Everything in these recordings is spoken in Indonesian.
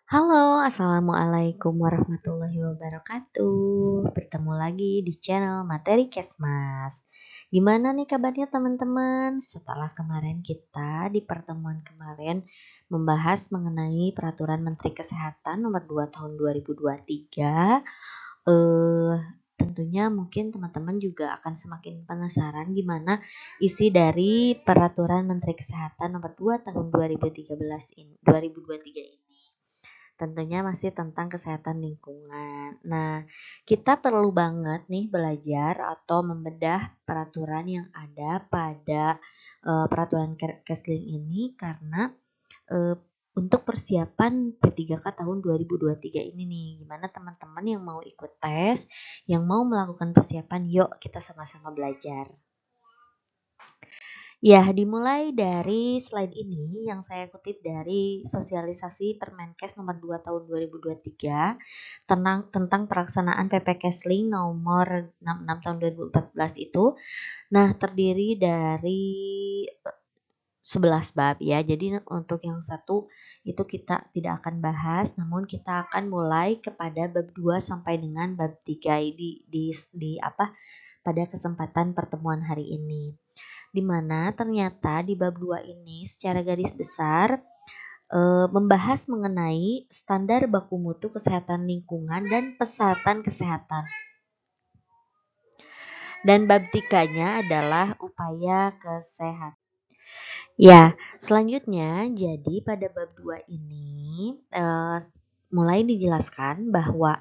Halo, assalamualaikum warahmatullahi wabarakatuh. Bertemu lagi di channel Materi Kesmas. Gimana nih kabarnya teman-teman? Setelah kemarin kita di pertemuan kemarin membahas mengenai Peraturan Menteri Kesehatan Nomor 2 Tahun 2023, eh tentunya mungkin teman-teman juga akan semakin penasaran gimana isi dari Peraturan Menteri Kesehatan Nomor 2 Tahun 2013 ini, 2023 ini. Tentunya masih tentang kesehatan lingkungan. Nah, kita perlu banget nih belajar atau membedah peraturan yang ada pada peraturan Kesling ini karena eh, untuk persiapan P3K tahun 2023 ini nih. Gimana teman-teman yang mau ikut tes, yang mau melakukan persiapan, yuk kita sama-sama belajar. Ya, dimulai dari slide ini yang saya kutip dari sosialisasi Permenkes nomor 2 tahun 2023 tentang pelaksanaan PPKesling nomor 66 tahun 2014 itu. Nah, terdiri dari 11 bab ya. Jadi untuk yang satu itu kita tidak akan bahas, namun kita akan mulai kepada bab 2 sampai dengan bab 3 pada kesempatan pertemuan hari ini. Di mana ternyata di bab 2 ini secara garis besar membahas mengenai standar baku mutu kesehatan lingkungan dan persyaratan kesehatan. Dan bab 3-nya adalah upaya kesehatan. Ya, selanjutnya jadi pada bab 2 ini mulai dijelaskan bahwa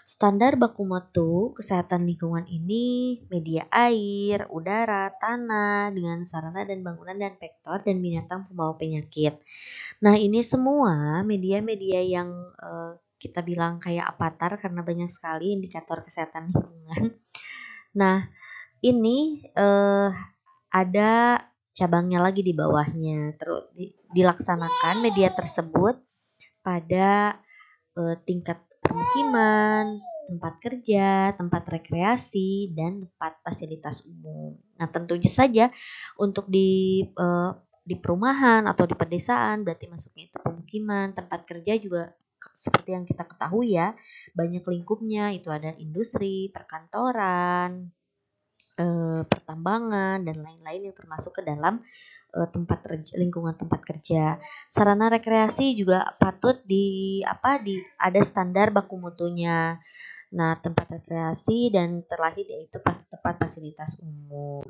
standar baku mutu kesehatan lingkungan ini media air, udara, tanah dengan sarana dan bangunan dan vektor dan binatang pembawa penyakit. Nah, ini semua media-media yang kita bilang kayak avatar karena banyak sekali indikator kesehatan lingkungan. Nah, ini ada cabangnya lagi di bawahnya. Terus dilaksanakan media tersebut pada tingkat permukiman, tempat kerja, tempat rekreasi, dan tempat fasilitas umum. Nah, tentunya saja untuk di perumahan atau di pedesaan berarti masuknya itu pemukiman, tempat kerja juga seperti yang kita ketahui ya, banyak lingkupnya, itu ada industri, perkantoran, pertambangan dan lain-lain yang termasuk ke dalam lingkungan tempat kerja. Sarana rekreasi juga patut ada standar baku mutunya. Nah, tempat rekreasi dan terlahir yaitu tempat fasilitas umum.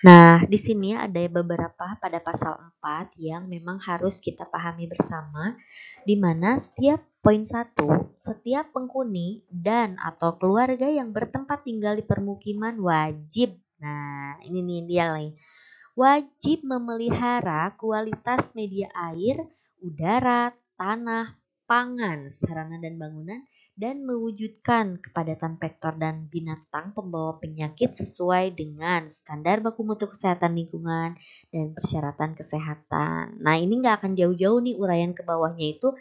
Nah, di sini ada beberapa pada pasal 4 yang memang harus kita pahami bersama, di mana setiap poin 1, setiap penghuni dan atau keluarga yang bertempat tinggal di permukiman wajib. Nah, ini nih dia nih. Wajib memelihara kualitas media air, udara, tanah, pangan, sarana dan bangunan, dan mewujudkan kepadatan vektor dan binatang pembawa penyakit sesuai dengan standar baku mutu kesehatan lingkungan dan persyaratan kesehatan. Nah, ini nggak akan jauh-jauh nih uraian ke bawahnya itu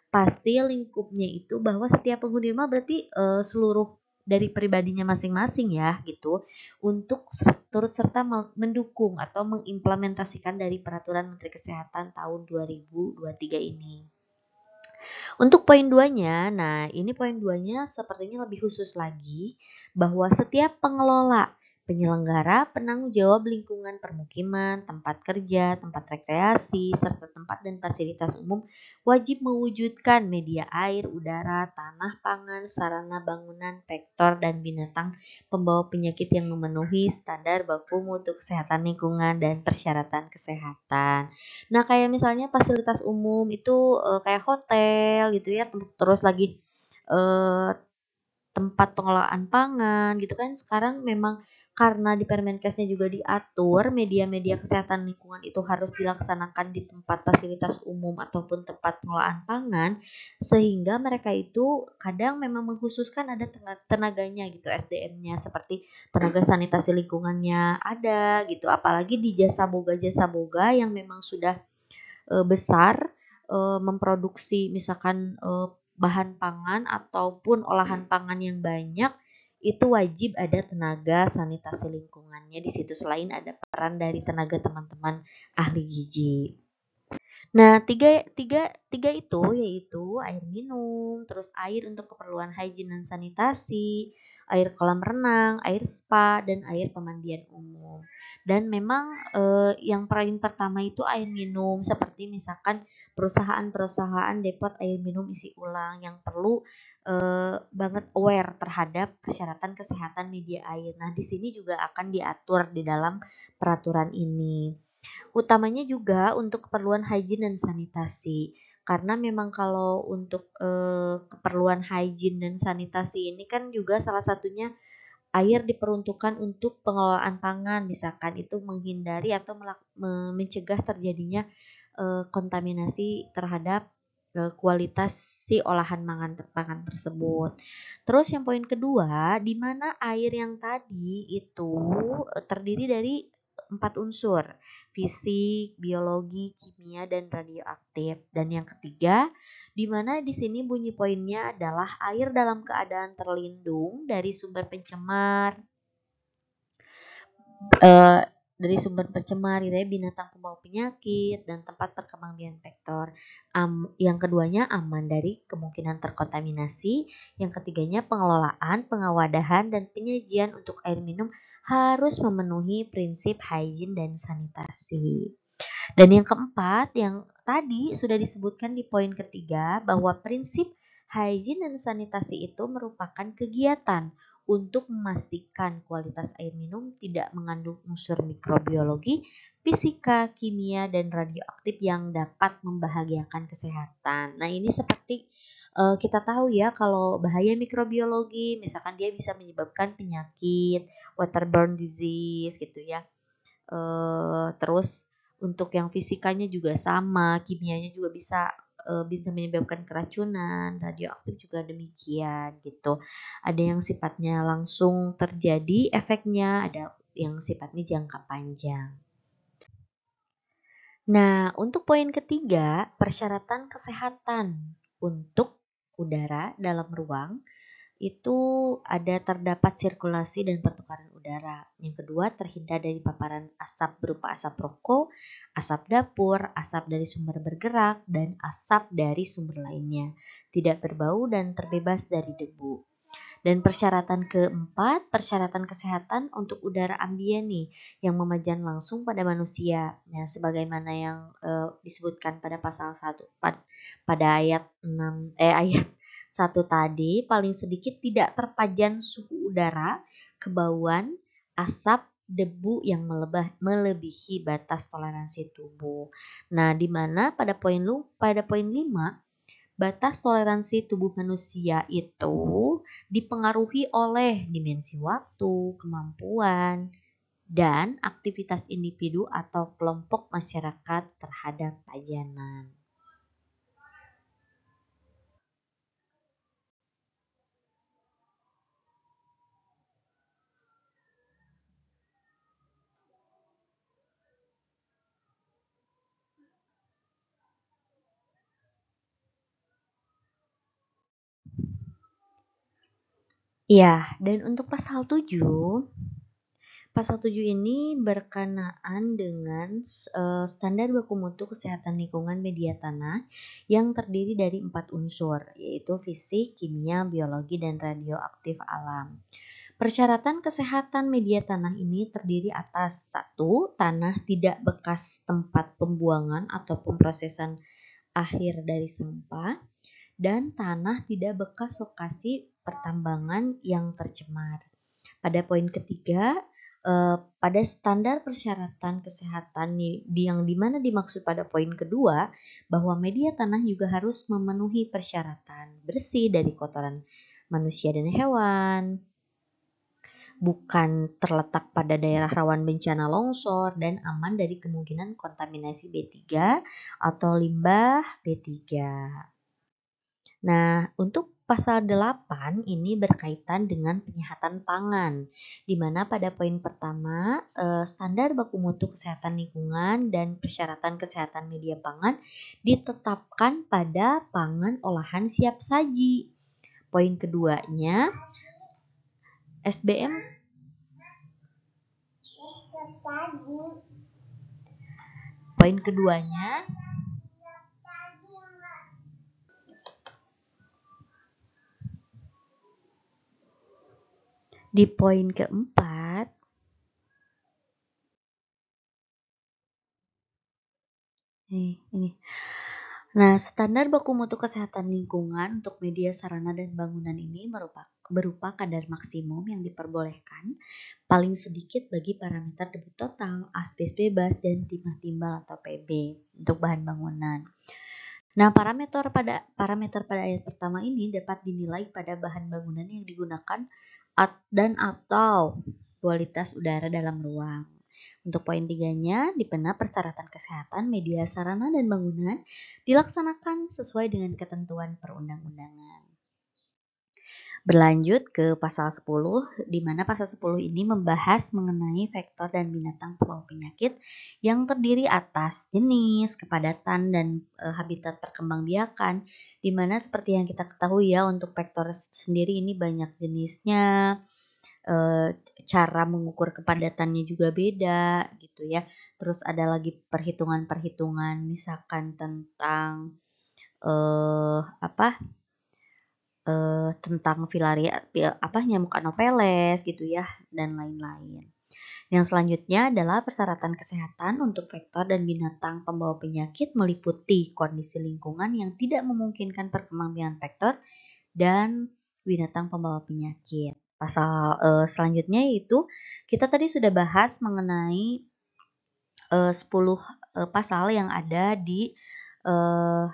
pasti lingkupnya itu bahwa setiap penghuni rumah berarti seluruh dari pribadinya masing-masing ya gitu untuk turut serta mendukung atau mengimplementasikan dari peraturan Menteri Kesehatan tahun 2023 ini. Untuk poin 2-nya, nah ini poin 2-nya sepertinya lebih khusus lagi bahwa setiap pengelola, penyelenggara, penanggung jawab lingkungan permukiman, tempat kerja, tempat rekreasi, serta tempat dan fasilitas umum wajib mewujudkan media air, udara, tanah, pangan, sarana bangunan, vektor, dan binatang pembawa penyakit yang memenuhi standar baku mutu kesehatan lingkungan dan persyaratan kesehatan. Nah, kayak misalnya fasilitas umum itu kayak hotel gitu ya, terus lagi eh, tempat pengelolaan pangan gitu kan. Sekarang memang karena di Permenkesnya juga diatur media-media kesehatan lingkungan itu harus dilaksanakan di tempat fasilitas umum ataupun tempat pengelolaan pangan, sehingga mereka itu kadang memang mengkhususkan ada tenaganya gitu, SDM-nya seperti tenaga sanitasi lingkungannya ada gitu, apalagi di jasa boga yang memang sudah besar memproduksi misalkan bahan pangan ataupun olahan pangan yang banyak, itu wajib ada tenaga sanitasi lingkungannya di situ selain ada peran dari tenaga teman-teman ahli gizi. Nah, tiga, tiga, tiga itu yaitu air minum, terus air untuk keperluan hygiene dan sanitasi, air kolam renang, air spa, dan air pemandian umum. Dan memang yang paling pertama itu air minum, seperti misalkan perusahaan-perusahaan depot air minum isi ulang yang perlu banget aware terhadap persyaratan kesehatan media air. Nah, di sini juga akan diatur di dalam peraturan ini. Utamanya juga untuk keperluan hygiene dan sanitasi. Karena memang kalau untuk keperluan hygiene dan sanitasi ini kan juga salah satunya air diperuntukkan untuk pengelolaan pangan, misalkan itu menghindari atau mencegah terjadinya kontaminasi terhadap kualitas si olahan pangan tersebut. Terus yang poin kedua, di mana air yang tadi itu terdiri dari 4 unsur, fisik, biologi, kimia, dan radioaktif. Dan yang ketiga, di mana di sini bunyi poinnya adalah air dalam keadaan terlindung dari sumber pencemar, eh, dari sumber pencemar gitu ya, binatang pembawa penyakit dan tempat perkembangbiakan vektor. Yang keduanya aman dari kemungkinan terkontaminasi. Yang ketiganya pengelolaan, pengawadahan dan penyajian untuk air minum harus memenuhi prinsip hygiene dan sanitasi. Dan yang keempat, yang tadi sudah disebutkan di poin ketiga, bahwa prinsip hygiene dan sanitasi itu merupakan kegiatan untuk memastikan kualitas air minum tidak mengandung unsur mikrobiologi, fisika, kimia, dan radioaktif yang dapat membahayakan kesehatan. Nah, ini seperti kita tahu ya, kalau bahaya mikrobiologi, misalkan dia bisa menyebabkan penyakit, waterborne disease gitu ya. Terus untuk yang fisikanya juga sama, kimianya juga bisa menyebabkan keracunan, radioaktif juga demikian gitu. Ada yang sifatnya langsung terjadi efeknya, ada yang sifatnya jangka panjang. Nah, untuk poin ketiga, persyaratan kesehatan untuk udara dalam ruang itu ada terdapat sirkulasi dan pertukaran udara. Yang kedua, terhindar dari paparan asap berupa asap rokok, asap dapur, asap dari sumber bergerak, dan asap dari sumber lainnya. Tidak berbau dan terbebas dari debu. Dan persyaratan keempat, persyaratan kesehatan untuk udara ambien nih, yang memajan langsung pada manusia. Nah, sebagaimana yang disebutkan pada pasal 1 pada ayat 6 ayat 1 tadi, paling sedikit tidak terpajan suhu udara, kebauan, asap, debu yang melebihi batas toleransi tubuh. Nah, di mana pada poin 5 batas toleransi tubuh manusia itu dipengaruhi oleh dimensi waktu, kemampuan, dan aktivitas individu atau kelompok masyarakat terhadap pajanan. Ya, dan untuk Pasal 7 ini berkenaan dengan standar baku mutu kesehatan lingkungan media tanah yang terdiri dari 4 unsur, yaitu fisik, kimia, biologi, dan radioaktif alam. Persyaratan kesehatan media tanah ini terdiri atas 1. Tanah tidak bekas tempat pembuangan atau pemrosesan akhir dari sampah, dan tanah tidak bekas lokasi pertambangan yang tercemar. Pada poin ketiga, pada standar persyaratan kesehatan yang dimana dimaksud pada poin kedua, bahwa media tanah juga harus memenuhi persyaratan bersih dari kotoran manusia dan hewan, bukan terletak pada daerah rawan bencana longsor, dan aman dari kemungkinan kontaminasi B3 atau limbah B3. Nah, untuk pasal 8 ini berkaitan dengan penyehatan pangan, di mana pada poin pertama, standar baku mutu kesehatan lingkungan dan persyaratan kesehatan media pangan ditetapkan pada pangan olahan siap saji. Poin keduanya, SBM Poin keduanya, Di poin keempat, ini. Nah, standar baku mutu kesehatan lingkungan untuk media sarana dan bangunan ini berupa kadar maksimum yang diperbolehkan paling sedikit bagi parameter debu total, asbes bebas, dan timah timbal atau PB untuk bahan bangunan. Nah, parameter pada ayat pertama ini dapat dinilai pada bahan bangunan yang digunakan dan atau kualitas udara dalam ruang. Untuk poin tiganya, di mana persyaratan kesehatan media sarana dan bangunan dilaksanakan sesuai dengan ketentuan perundang-undangan. Berlanjut ke pasal 10, di mana pasal 10 ini membahas mengenai vektor dan binatang pembawa penyakit yang terdiri atas jenis, kepadatan, dan habitat perkembangbiakan, di mana seperti yang kita ketahui ya, untuk vektor sendiri ini banyak jenisnya, cara mengukur kepadatannya juga beda gitu ya. Terus ada lagi perhitungan-perhitungan misalkan tentang tentang filaria nyamuk Anopheles gitu ya, dan lain-lain. Yang selanjutnya adalah persyaratan kesehatan untuk vektor dan binatang pembawa penyakit meliputi kondisi lingkungan yang tidak memungkinkan perkembangbiakan vektor dan binatang pembawa penyakit. Pasal selanjutnya yaitu kita tadi sudah bahas mengenai 10 pasal yang ada di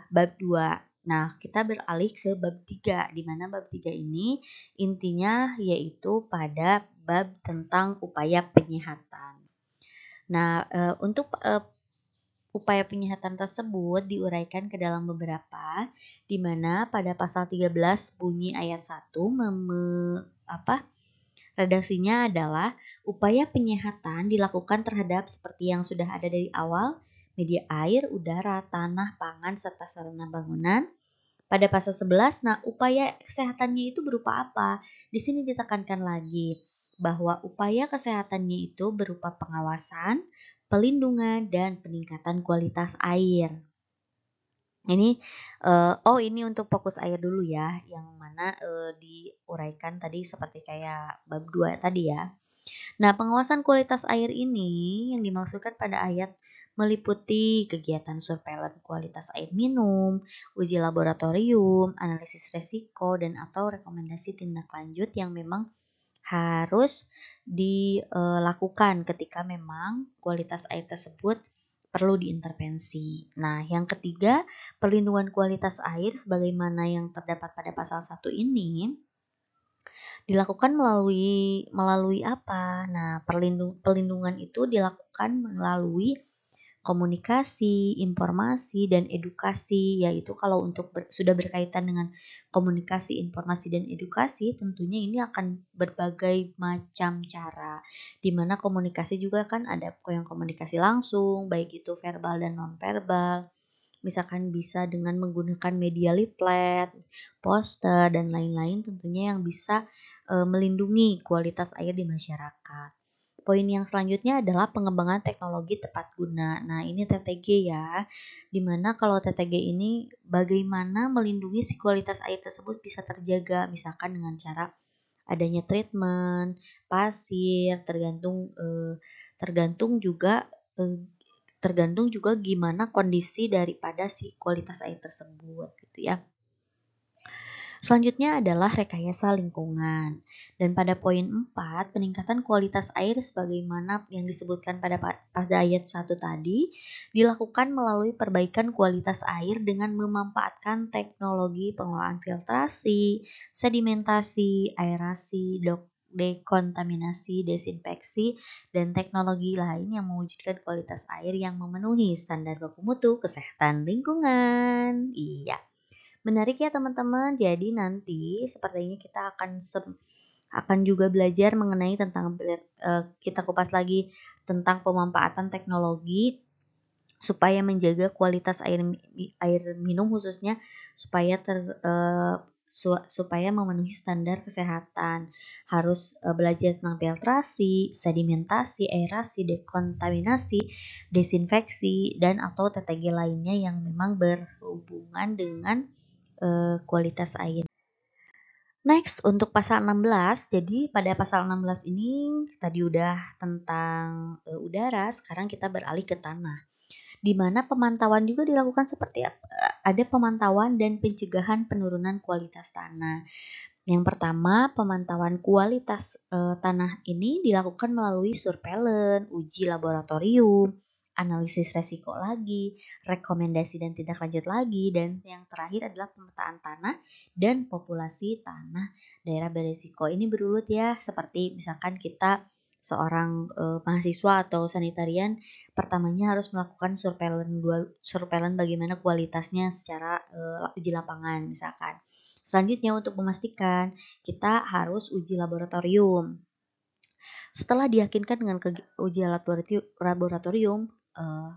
bab 2. Nah, kita beralih ke bab 3, di mana bab 3 ini intinya yaitu pada bab tentang upaya penyihatan. Nah, untuk upaya penyihatan tersebut diuraikan ke dalam beberapa, di mana pada pasal 13 bunyi ayat 1 redaksinya adalah upaya penyihatan dilakukan terhadap seperti yang sudah ada dari awal, media air, udara, tanah, pangan, serta sarana bangunan. Pada pasal 11, nah upaya kesehatannya itu berupa apa? Di sini ditekankan lagi bahwa upaya kesehatannya itu berupa pengawasan, pelindungan, dan peningkatan kualitas air. Ini ini untuk fokus air dulu ya, yang mana diuraikan tadi seperti kayak bab 2 tadi ya. Nah, pengawasan kualitas air ini yang dimaksudkan pada ayat meliputi kegiatan surveillance kualitas air minum, uji laboratorium, analisis resiko, dan atau rekomendasi tindak lanjut yang memang harus dilakukan ketika memang kualitas air tersebut perlu diintervensi. Nah, yang ketiga, perlindungan kualitas air sebagaimana yang terdapat pada pasal 1 ini dilakukan melalui apa? Nah, perlindungan itu dilakukan melalui komunikasi, informasi, dan edukasi, yaitu kalau untuk sudah berkaitan dengan komunikasi, informasi, dan edukasi, tentunya ini akan berbagai macam cara, di mana komunikasi juga kan ada yang komunikasi langsung, baik itu verbal dan non-verbal, misalkan bisa dengan menggunakan media leaflet, poster, dan lain-lain tentunya yang bisa melindungi kualitas air di masyarakat. Poin yang selanjutnya adalah pengembangan teknologi tepat guna. Nah, ini TTG ya. Dimana kalau TTG ini bagaimana melindungi si kualitas air tersebut bisa terjaga, misalkan dengan cara adanya treatment, pasir, tergantung juga tergantung juga gimana kondisi daripada si kualitas air tersebut gitu ya. Selanjutnya adalah rekayasa lingkungan. Dan pada poin 4, peningkatan kualitas air sebagaimana yang disebutkan pada ayat 1 tadi, dilakukan melalui perbaikan kualitas air dengan memanfaatkan teknologi pengelolaan filtrasi, sedimentasi, aerasi, dekontaminasi, desinfeksi, dan teknologi lain yang mewujudkan kualitas air yang memenuhi standar baku mutu kesehatan lingkungan. Iya. Menarik ya teman-teman. Jadi nanti sepertinya kita akan juga belajar mengenai tentang kita kupas lagi tentang pemanfaatan teknologi supaya menjaga kualitas air minum khususnya supaya supaya memenuhi standar kesehatan. Harus belajar tentang filtrasi, sedimentasi, aerasi, dekontaminasi, desinfeksi, dan atau TTG lainnya yang memang berhubungan dengan kualitas air. Next, untuk pasal 16. Jadi pada pasal 16 ini tadi udah tentang udara, sekarang kita beralih ke tanah. Di mana pemantauan juga dilakukan seperti apa? Ada pemantauan dan pencegahan penurunan kualitas tanah. Yang pertama, pemantauan kualitas tanah ini dilakukan melalui surveilan, uji laboratorium, analisis resiko lagi, rekomendasi dan tindak lanjut lagi, dan yang terakhir adalah pemetaan tanah dan populasi tanah daerah berisiko. Ini berurut ya, seperti misalkan kita seorang mahasiswa atau sanitarian, pertamanya harus melakukan surveilan bagaimana kualitasnya secara uji lapangan misalkan. Selanjutnya untuk memastikan kita harus uji laboratorium. Setelah diyakinkan dengan uji laboratorium,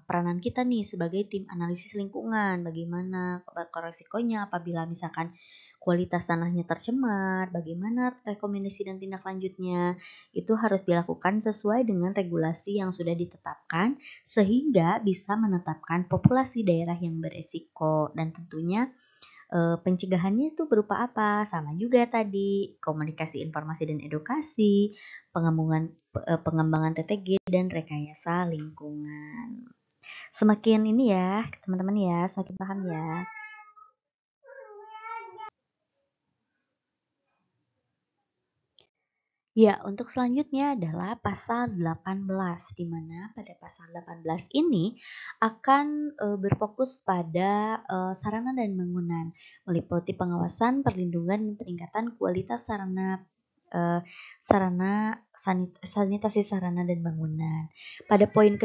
peranan kita nih sebagai tim analisis lingkungan, bagaimana resikonya apabila misalkan kualitas tanahnya tercemar, bagaimana rekomendasi dan tindak lanjutnya, itu harus dilakukan sesuai dengan regulasi yang sudah ditetapkan sehingga bisa menetapkan populasi daerah yang beresiko. Dan tentunya pencegahannya itu berupa apa? Sama juga tadi, komunikasi informasi dan edukasi, pengembangan TTG, dan rekayasa lingkungan. Semakin ini ya, teman-teman ya, semakin paham ya. Ya, untuk selanjutnya adalah pasal 18, di mana pada pasal 18 ini akan berfokus pada sarana dan bangunan, meliputi pengawasan, perlindungan, dan peningkatan kualitas sanitasi sarana dan bangunan. Pada poin 2,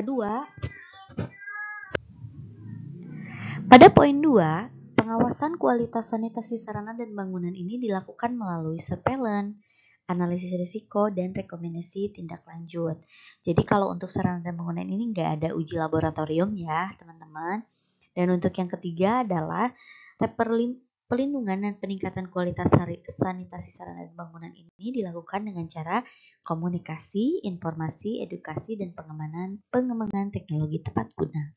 pengawasan kualitas sanitasi sarana dan bangunan ini dilakukan melalui surveillance, analisis risiko, dan rekomendasi tindak lanjut. Jadi kalau untuk sarana dan bangunan ini nggak ada uji laboratorium ya teman-teman. Dan untuk yang ketiga adalah pelindungan dan peningkatan kualitas sanitasi sarana dan bangunan ini dilakukan dengan cara komunikasi, informasi, edukasi, dan pengembangan teknologi tepat guna.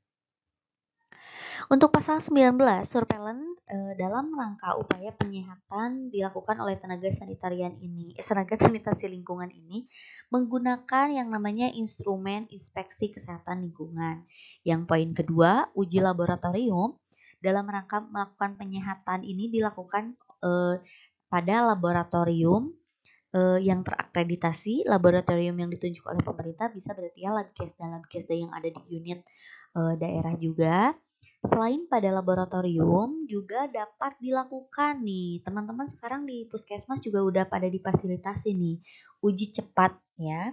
Untuk pasal 19, surveillance dalam rangka upaya penyehatan dilakukan oleh tenaga sanitasi lingkungan ini menggunakan yang namanya instrumen inspeksi kesehatan lingkungan. Yang poin kedua, uji laboratorium dalam rangka melakukan penyehatan ini dilakukan pada laboratorium yang terakreditasi, laboratorium yang ditunjuk oleh pemerintah, bisa berarti ya Labkesda yang ada di unit daerah juga. Selain pada laboratorium, juga dapat dilakukan nih, teman-teman sekarang di puskesmas juga udah pada difasilitasi nih, uji cepat ya,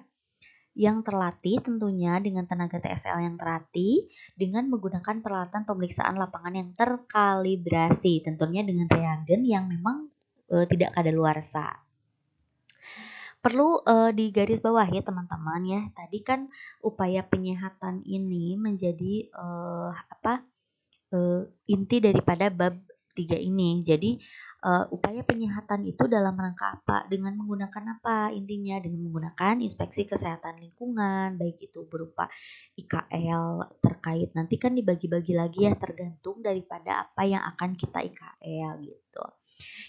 yang terlatih tentunya dengan tenaga TSL yang terlatih, dengan menggunakan peralatan pemeriksaan lapangan yang terkalibrasi, tentunya dengan reagen yang memang tidak kadaluarsa. Perlu digaris bawah ya teman-teman ya, tadi kan upaya penyehatan ini menjadi inti daripada bab 3 ini. Jadi upaya penyehatan itu dalam rangka apa? Dengan menggunakan apa? Intinya dengan menggunakan inspeksi kesehatan lingkungan, baik itu berupa IKL terkait, nanti kan dibagi-bagi lagi ya tergantung daripada apa yang akan kita IKL gitu.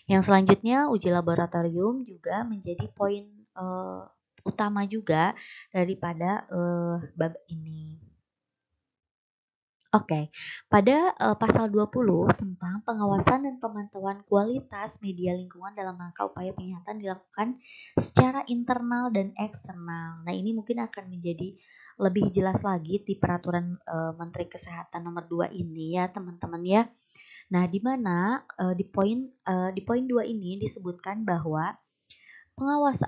Yang selanjutnya uji laboratorium juga menjadi poin utama juga daripada bab ini. Oke, pada pasal 20 tentang pengawasan dan pemantauan kualitas media lingkungan dalam rangka upaya penyehatan dilakukan secara internal dan eksternal. Nah, ini mungkin akan menjadi lebih jelas lagi di peraturan Menteri Kesehatan nomor 2 ini ya, teman-teman ya. Nah, di mana di poin 2 ini disebutkan bahwa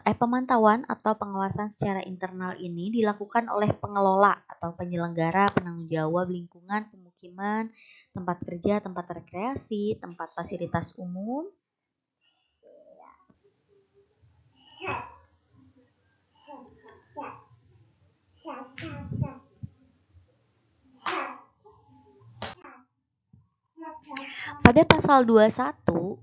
pemantauan atau pengawasan secara internal ini dilakukan oleh pengelola atau penyelenggara penanggung jawab lingkungan pemukiman, tempat kerja, tempat rekreasi, tempat fasilitas umum, pada pasal 21,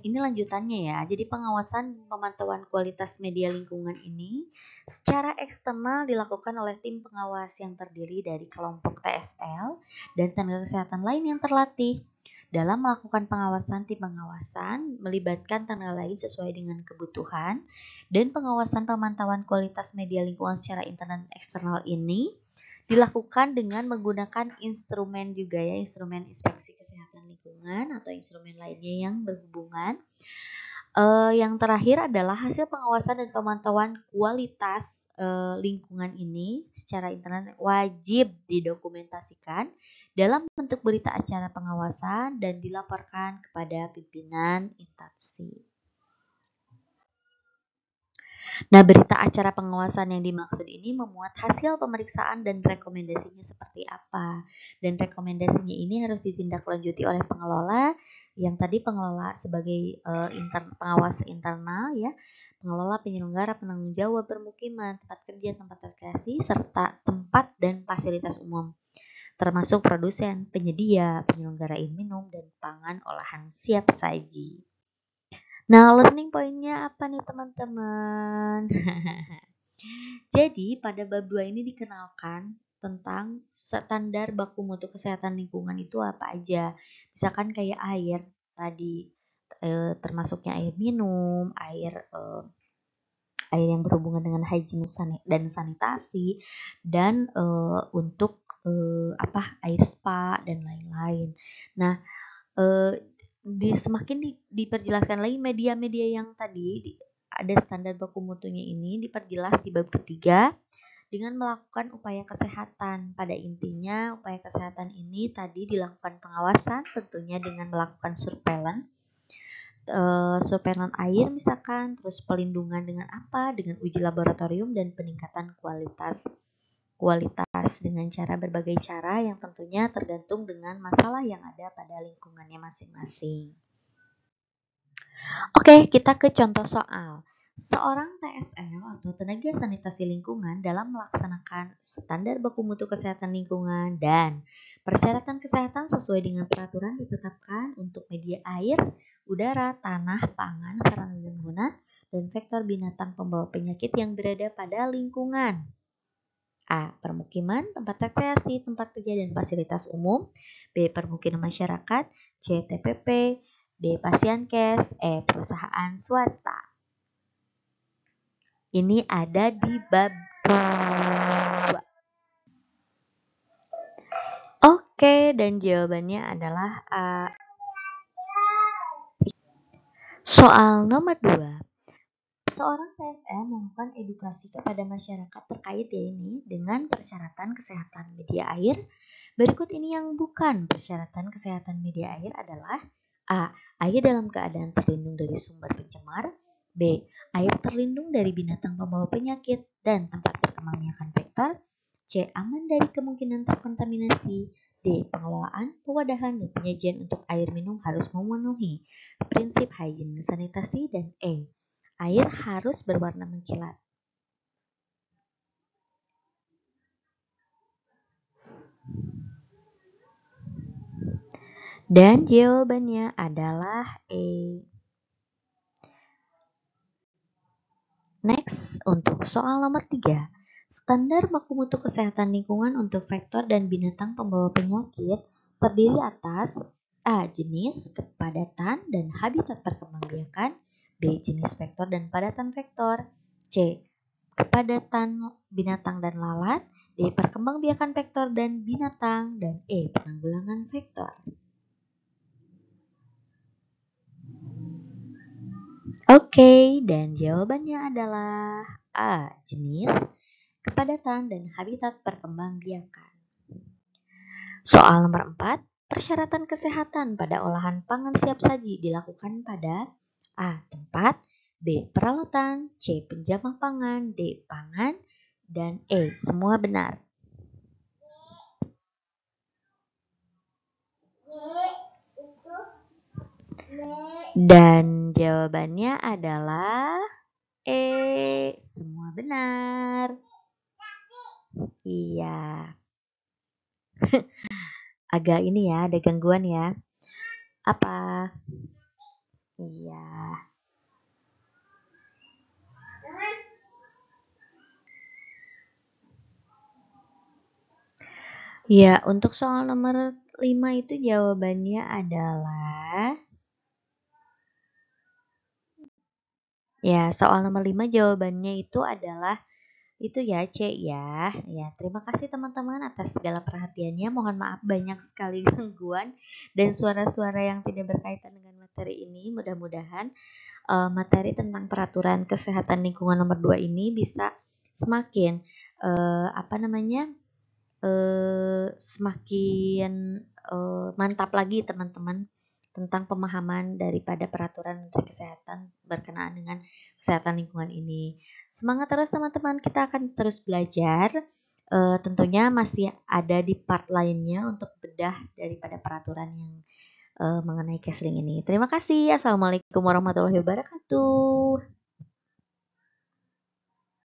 ini lanjutannya ya. Jadi pengawasan pemantauan kualitas media lingkungan ini secara eksternal dilakukan oleh tim pengawas yang terdiri dari kelompok TSL dan tenaga kesehatan lain yang terlatih. Dalam melakukan pengawasan, tim pengawasan melibatkan tenaga lain sesuai dengan kebutuhan, dan pengawasan pemantauan kualitas media lingkungan secara internal dan eksternal ini dilakukan dengan menggunakan instrumen juga ya, instrumen inspeksi kesehatan lingkungan atau instrumen lainnya yang berhubungan. Yang terakhir adalah hasil pengawasan dan pemantauan kualitas lingkungan ini secara internal wajib didokumentasikan dalam bentuk berita acara pengawasan dan dilaporkan kepada pimpinan instansi. Nah, berita acara pengawasan yang dimaksud ini memuat hasil pemeriksaan dan rekomendasinya seperti apa. Dan rekomendasinya ini harus ditindaklanjuti oleh pengelola, yang tadi pengelola sebagai pengawas internal ya, pengelola, penyelenggara, penanggung jawab permukiman, tempat kerja, tempat rekreasi, serta tempat dan fasilitas umum, termasuk produsen, penyedia, penyelenggara air minum, dan pangan olahan siap saji. Nah, learning point-nya apa nih teman-teman? Jadi, pada bab 2 ini dikenalkan tentang standar baku mutu kesehatan lingkungan itu apa aja. Misalkan kayak air tadi, termasuknya air minum, air yang berhubungan dengan hygiene dan sanitasi, dan untuk air spa dan lain-lain. Nah, semakin diperjelaskan lagi media-media yang tadi ada standar baku mutunya ini diperjelas di bab ketiga dengan melakukan upaya kesehatan. Pada intinya upaya kesehatan ini tadi dilakukan pengawasan tentunya dengan melakukan surveillance air misalkan, terus pelindungan dengan apa? Dengan uji laboratorium dan peningkatan kualitas dengan berbagai cara yang tentunya tergantung dengan masalah yang ada pada lingkungannya masing-masing. Oke, kita ke contoh soal. Seorang TSL atau tenaga sanitasi lingkungan dalam melaksanakan standar baku mutu kesehatan lingkungan dan persyaratan kesehatan sesuai dengan peraturan ditetapkan untuk media air, udara, tanah, pangan, sarana dan bangunan, dan vektor binatang pembawa penyakit yang berada pada lingkungan. A. Permukiman, tempat rekreasi, tempat kerja dan fasilitas umum. B. Permukiman masyarakat. C. TPP. D. Pasienkes. E. Perusahaan swasta. Ini ada di bab 2. Oke, dan jawabannya adalah A. Soal nomor 2. Seorang TSL melakukan edukasi kepada masyarakat terkait dengan persyaratan kesehatan media air. Berikut ini yang bukan persyaratan kesehatan media air adalah A. Air dalam keadaan terlindung dari sumber pencemar. B. Air terlindung dari binatang pembawa penyakit dan tempat berkembangbiakan vektor. C. Aman dari kemungkinan terkontaminasi. D. Pengelolaan, pewadahan, dan penyajian untuk air minum harus memenuhi prinsip hygiene sanitasi. Dan E. Air harus berwarna mengkilat. Dan jawabannya adalah E. Next, untuk soal nomor 3. Standar baku mutu kesehatan lingkungan untuk vektor dan binatang pembawa penyakit terdiri atas A. Jenis, kepadatan, dan habitat perkembangbiakan. B. Jenis vektor dan padatan vektor. C. Kepadatan binatang dan lalat. D. Perkembangbiakan vektor dan binatang. Dan E. Penanggulangan vektor. Oke, dan jawabannya adalah A. Jenis, kepadatan, dan habitat perkembangbiakan. Soal nomor 4. Persyaratan kesehatan pada olahan pangan siap saji dilakukan pada A. Tempat, B. Peralatan, C. Penjamah pangan, D. Pangan, dan E. Semua benar. Dan jawabannya adalah E. Semua benar. Iya. Agak ini ya, ada gangguan ya. Apa? Iya. Ya, untuk soal nomor 5 itu jawabannya adalah ya, soal nomor 5 jawabannya itu adalah itu ya C ya. Ya, terima kasih teman-teman atas segala perhatiannya. Mohon maaf banyak sekali gangguan dan suara-suara yang tidak berkaitan dengan materi ini. Mudah-mudahan materi tentang peraturan kesehatan lingkungan nomor 2 ini bisa semakin apa namanya? Semakin mantap lagi teman-teman tentang pemahaman daripada peraturan Menteri Kesehatan berkenaan dengan kesehatan lingkungan ini. Semangat terus teman-teman, kita akan terus belajar. Tentunya masih ada di part lainnya untuk bedah daripada peraturan yang mengenai casing ini. Terima kasih. Assalamualaikum warahmatullahi wabarakatuh.